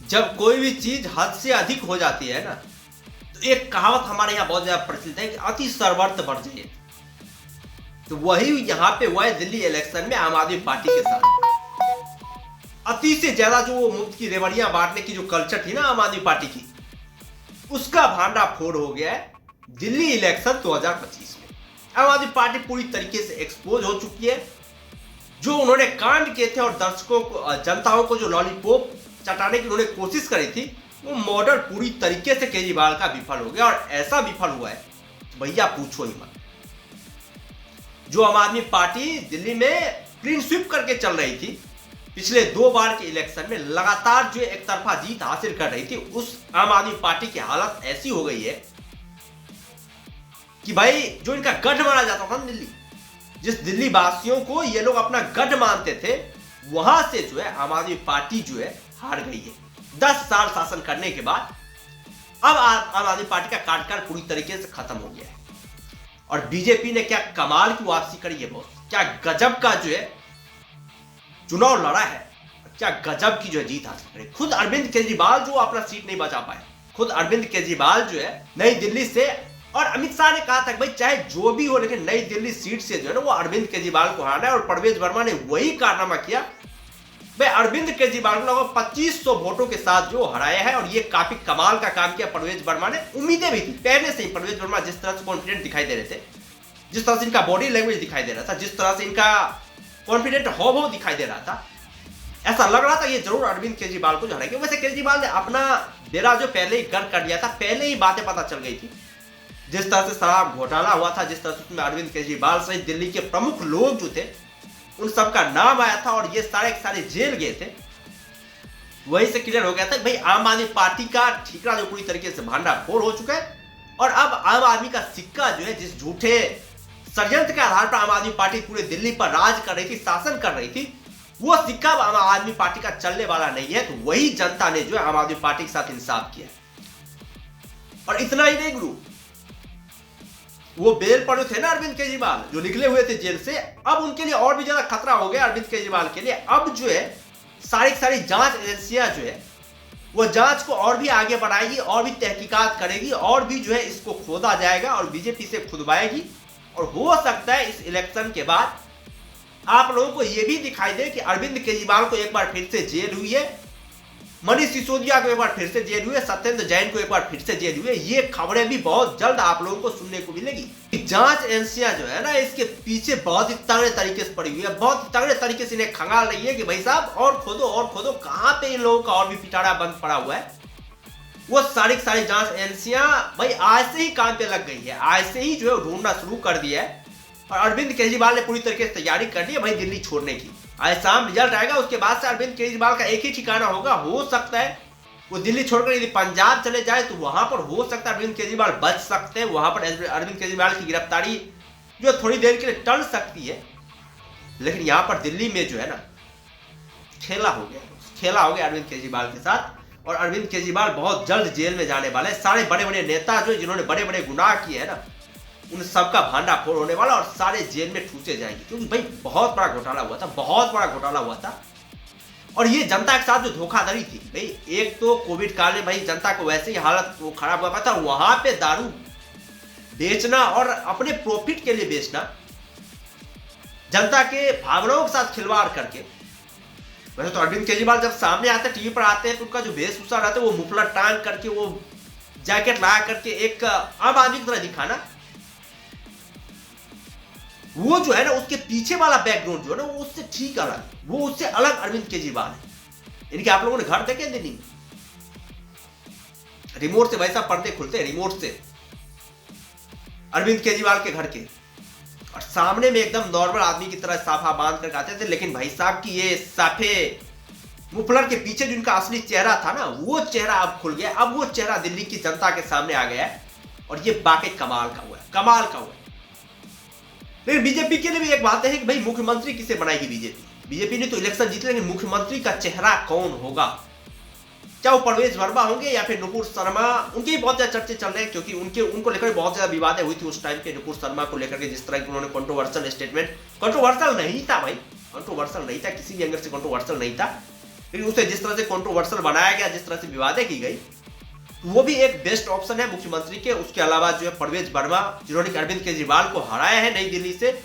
जब कोई भी चीज हद से अधिक हो जाती है ना, तो एक कहावत हमारे यहाँ बहुत ज्यादा प्रचलित है कि अति सर्वत्र वर्जयेत। तो वही यहाँ पे हुआ है दिल्ली इलेक्शन में आम आदमी पार्टी के साथ। अति से ज्यादा जो मुफ्त की रेवड़ियां बांटने की जो कल्चर थी ना आम आदमी पार्टी की, उसका भांडाफोड़ हो गया है दिल्ली इलेक्शन 2025 में। आम आदमी पार्टी पूरी तरीके से एक्सपोज हो चुकी है। जो उन्होंने कांड किए थे और दर्शकों को, जनताओं को जो लॉलीपॉप चटाने की उन्होंने कोशिश करी थी, वो मॉडल पूरी तरीके से केजरीवाल का विफल हो गया। और ऐसा विफल हुआ है भैया पूछो ही मत। जो आम आदमी पार्टी दिल्ली में क्लीन स्वीप करके चल रही थी, पिछले 2 बार के इलेक्शन में लगातार जो एक तरफा जीत हासिल कर रही थी, उस आम आदमी पार्टी की हालत ऐसी हो गई है कि भाई जो इनका गढ़ माना जाता था दिल्ली, जिस दिल्ली वासियों को ये लोग अपना गढ़ मानते थे, वहां से जो है आम आदमी पार्टी जो है हार गई है। 10 साल शासन करने के बाद अब आम आदमी पार्टी का कार्यकाल पूरी तरीके से खत्म हो गया है। और बीजेपी ने क्या कमाल की वापसी करी है, बहुत क्या गजब का जो है चुनाव लड़ा है, क्या गजब की जो है जीत हासिल करी। खुद अरविंद केजरीवाल जो अपना सीट नहीं बचा पाए, खुद अरविंद केजरीवाल जो है नई दिल्ली से, और अमित शाह ने कहा था भाई चाहे जो भी हो लेकिन नई दिल्ली सीट से जो है ना वो अरविंद केजरीवाल को हराना है। और परवेज वर्मा ने वही कारनामा किया, भाई अरविंद केजरीवाल को लगभग 2500 वोटों के साथ जो हराया है। और ये काफी कमाल का काम किया परवेज वर्मा ने। उम्मीदें भी थी पहले से ही, परवेज वर्मा जिस तरह से कॉन्फिडेंट दिखाई दे रहे थे, जिस तरह से इनका बॉडी लैंग्वेज दिखाई दे रहा था, जिस तरह से इनका कॉन्फिडेंट हाव दिखाई दे रहा था, ऐसा लग रहा था ये जरूर अरविंद केजरीवाल को हराएंगे। वैसे केजरीवाल ने अपना डेरा जो पहले ही गर्क कर लिया था, पहले ही बातें पता चल गई थी। जिस तरह से शराब घोटाला हुआ था, जिस तरह से उसमें अरविंद केजरीवाल सहित दिल्ली के प्रमुख लोग जो थे उन सबका नाम आया था और ये सारे के सारे जेल गए थे, वही से क्लियर हो गया था भाई आम आदमी पार्टी का ठीकरा जो पूरी तरीके से भांडाफोड़ हो चुका है। और अब आम आदमी का सिक्का जो है, जिस झूठे षड्यंत्र के आधार पर आम आदमी पार्टी पूरे दिल्ली पर राज कर रही थी, शासन कर रही थी, वो सिक्का आम आदमी पार्टी का चलने वाला नहीं है। तो वही जनता ने जो है आम आदमी पार्टी के साथ इंसाफ किया। और इतना ही नहीं गुरु, वो बेल पर थे ना अरविंद केजरीवाल जो निकले हुए थे जेल से, अब उनके लिए और भी ज्यादा खतरा हो गया अरविंद केजरीवाल के लिए। अब जो है सारी जांच एजेंसियां जो है वो जांच को और भी आगे बढ़ाएगी, और भी तहकीकात करेगी, और भी जो है इसको खोदा जाएगा और बीजेपी से खुदवाएगी। और हो सकता है इस इलेक्शन के बाद आप लोगों को यह भी दिखाई दे कि अरविंद केजरीवाल को एक बार फिर से जेल हुई है, मनीष सिसोदिया को एक बार फिर से जेल हुई है, सत्येंद्र जैन को एक बार फिर से जेल हुई है। ये खबरें भी बहुत जल्द आप लोगों को सुनने को मिलेगी। जांच एजेंसियां जो है ना इसके पीछे बहुत ही तगड़े तरीके से पड़ी हुई है, बहुत ही तगड़े तरीके से इन्हें खंगाल रही है कि भाई साहब और खोदो, कहां पे इन लोगों का और भी पिटारा बंद पड़ा हुआ है। वो सारी जांच एजेंसियां भाई आज से ही काम पे लग गई है, आज से ही जो है ढूंढना शुरू कर दिया है। और अरविंद केजरीवाल ने पूरी तरीके से तैयारी कर ली है भाई दिल्ली छोड़ने की। आज शाम रिजल्ट आएगा, उसके बाद से अरविंद केजरीवाल का एक ही ठिकाना होगा। हो सकता है वो दिल्ली छोड़कर यदि पंजाब चले जाए तो वहां पर हो सकता है अरविंद केजरीवाल बच सकते हैं, वहां पर अरविंद केजरीवाल की गिरफ्तारी जो थोड़ी देर के लिए टल सकती है। लेकिन यहां पर दिल्ली में जो है ना खेला हो गया अरविंद केजरीवाल के साथ। और अरविंद केजरीवाल बहुत जल्द जेल में जाने वाले। सारे बड़े बड़े नेता जो जिन्होंने बड़े बड़े गुनाह किए हैं ना, उन सबका भांडाफोड़ होने वाला और सारे जेल में ठूसे जाएंगे। क्योंकि भाई बहुत बड़ा घोटाला हुआ था, और ये जनता के साथ जो धोखाधड़ी थी भाई, एक तो कोविड काल में भाई जनता को वैसे ही हालत वो खराब हुआ था, वहां पे दारू बेचना और अपने प्रॉफिट के लिए बेचना, जनता के भावनाओं के साथ खिलवाड़ करके। वैसे तो अरविंद केजरीवाल जब सामने आते टीवी पर आते हैं तो उनका जो वेशभूषा रहता है वो मुफलर टांग करके, वो जैकेट लगा करके एक आम आदमी की तरह दिखाना, वो जो है ना उसके पीछे वाला बैकग्राउंड जो है ना वो उससे ठीक अलग, वो उससे अलग अरविंद केजरीवाल है। इनके आप लोगों ने घर देखे दिल्ली में, रिमोट से वैसा पर्दे खुलते हैं, रिमोट से अरविंद केजरीवाल के घर के, और सामने में एकदम नॉर्मल आदमी की तरह साफा बांध कर आते थे। लेकिन भाई साहब की ये साफे मुफलर के पीछे जिनका असली चेहरा था ना, वो चेहरा अब खुल गया। अब वो चेहरा दिल्ली की जनता के सामने आ गया है और ये वाकई कमाल का हुआ है। लेकिन बीजेपी के लिए भी एक बात है कि भाई मुख्यमंत्री किसे बनाएगी बीजेपी ने तो इलेक्शन जीते, लेकिन मुख्यमंत्री का चेहरा कौन होगा? चाहे वो परवेज वर्मा होंगे या फिर नुपुर शर्मा, उनके भी बहुत ज्यादा चर्चे चल रहे हैं, क्योंकि उनको लेकर बहुत ज्यादा विवादें हुई थी उस टाइम पे। नुपुर शर्मा को लेकर के जिस तरह की उन्होंने कंट्रोवर्शियल स्टेटमेंट, कंट्रोवर्शियल नहीं था भाई, कंट्रोवर्शियल नहीं था, किसी भी एंगल से कंट्रोवर्शियल नहीं था, लेकिन उसे जिस तरह से कंट्रोवर्शियल बनाया गया, जिस तरह से विवादें की गई, वो भी एक बेस्ट ऑप्शन है मुख्यमंत्री के। उसके अलावा जो है परवेज वर्मा, जिन्होंने अरविंद केजरीवाल को हराया है नई दिल्ली से,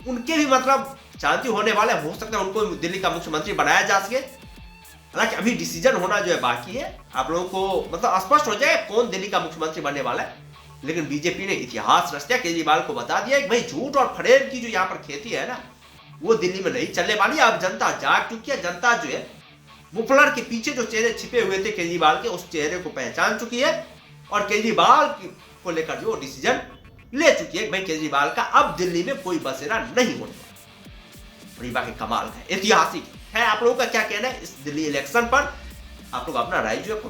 उनके भी मतलब चांदी होने वाले, हो सकता है उनको दिल्ली का मुख्यमंत्री बनाया जा सके। हालांकि अभी डिसीजन होना जो है बाकी है, आप लोगों को मतलब स्पष्ट हो जाए कौन दिल्ली का मुख्यमंत्री बनने वाला है। लेकिन बीजेपी ने इतिहास रच दिया, केजरीवाल को बता दिया कि भाई झूठ और फरेब की जो यहाँ पर खेती है ना, वो दिल्ली में नहीं चलने वाली। अब जनता जाग चुकी है, जनता जो है मुफलर के पीछे जो चेहरे छिपे हुए थे केजरीवाल के, उस चेहरे को पहचान चुकी है और केजरीवाल को लेकर जो डिसीजन ले चुकी है। भाई केजरीवाल का अब दिल्ली में कोई बसेरा नहीं होने वाला। और ये बाकी कमाल का ऐतिहासिक है। आप लोगों का क्या कहना है इस दिल्ली इलेक्शन पर? आप लोग अपना राय जो है